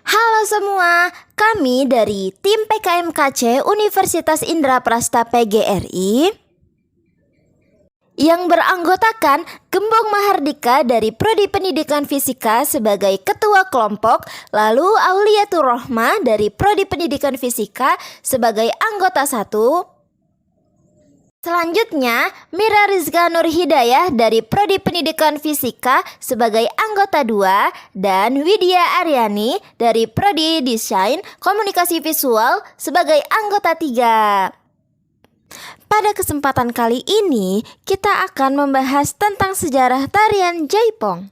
Halo semua, kami dari tim PKMKC Universitas Indraprasta PGRI yang beranggotakan Gembong Mahardika dari Prodi Pendidikan Fisika sebagai Ketua Kelompok, lalu Auliatur Rohmah dari Prodi Pendidikan Fisika sebagai anggota 1. Selanjutnya, Mira Rizka Nur Hidayah dari Prodi Pendidikan Fisika sebagai anggota 2 dan Widya Aryani dari Prodi Desain Komunikasi Visual sebagai anggota 3. Pada kesempatan kali ini, kita akan membahas tentang sejarah tarian Jaipong.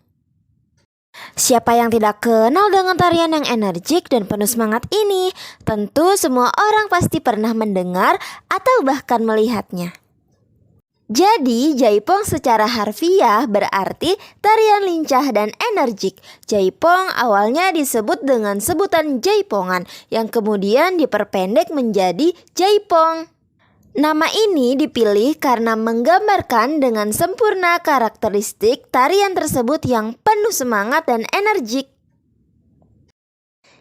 Siapa yang tidak kenal dengan tarian yang energik dan penuh semangat ini? Tentu semua orang pasti pernah mendengar atau bahkan melihatnya. Jadi, Jaipong secara harfiah berarti tarian lincah dan energik. Jaipong awalnya disebut dengan sebutan Jaipongan yang kemudian diperpendek menjadi Jaipong. Nama ini dipilih karena menggambarkan dengan sempurna karakteristik tarian tersebut yang penuh semangat dan energik.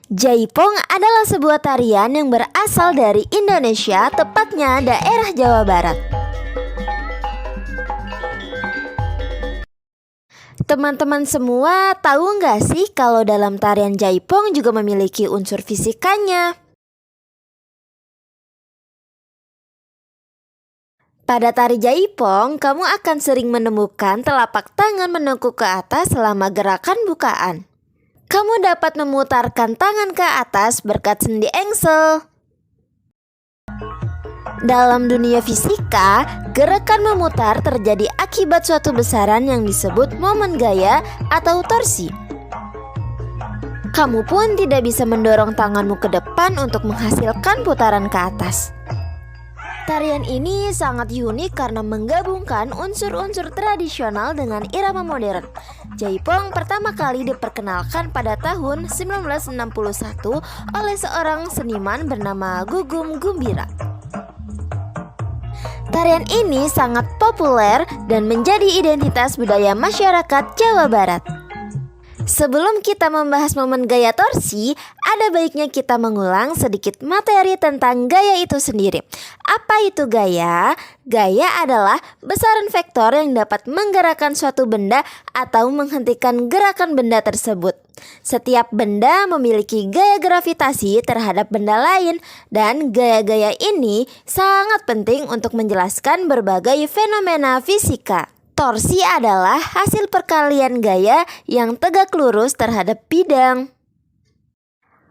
Jaipong adalah sebuah tarian yang berasal dari Indonesia, tepatnya daerah Jawa Barat. Teman-teman semua tahu nggak sih kalau dalam tarian Jaipong juga memiliki unsur fisikanya? Pada tari Jaipong, kamu akan sering menemukan telapak tangan menekuk ke atas selama gerakan bukaan. Kamu dapat memutarkan tangan ke atas berkat sendi engsel. Dalam dunia fisika, gerakan memutar terjadi akibat suatu besaran yang disebut momen gaya atau torsi. Kamu pun tidak bisa mendorong tanganmu ke depan untuk menghasilkan putaran ke atas. Tarian ini sangat unik karena menggabungkan unsur-unsur tradisional dengan irama modern. Jaipong pertama kali diperkenalkan pada tahun 1961 oleh seorang seniman bernama Gugum Gumbira. Tarian ini sangat populer dan menjadi identitas budaya masyarakat Jawa Barat. Sebelum kita membahas momen gaya torsi, ada baiknya kita mengulang sedikit materi tentang gaya itu sendiri. Apa itu gaya? Gaya adalah besaran vektor yang dapat menggerakkan suatu benda atau menghentikan gerakan benda tersebut. Setiap benda memiliki gaya gravitasi terhadap benda lain, dan gaya-gaya ini sangat penting untuk menjelaskan berbagai fenomena fisika. Torsi adalah hasil perkalian gaya yang tegak lurus terhadap bidang.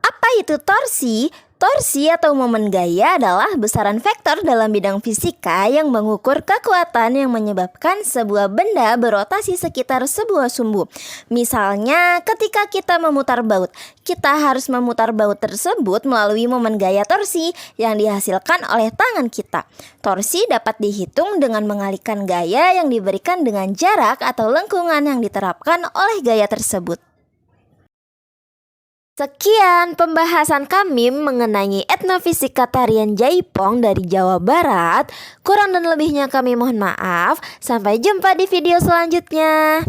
Apa itu torsi? Torsi atau momen gaya adalah besaran vektor dalam bidang fisika yang mengukur kekuatan yang menyebabkan sebuah benda berotasi sekitar sebuah sumbu. Misalnya, ketika kita memutar baut, kita harus memutar baut tersebut melalui momen gaya torsi yang dihasilkan oleh tangan kita. Torsi dapat dihitung dengan mengalihkan gaya yang diberikan dengan jarak atau lengkungan yang diterapkan oleh gaya tersebut. Sekian pembahasan kami mengenai etnofisika tarian Jaipong dari Jawa Barat. Kurang dan lebihnya kami mohon maaf. Sampai jumpa di video selanjutnya.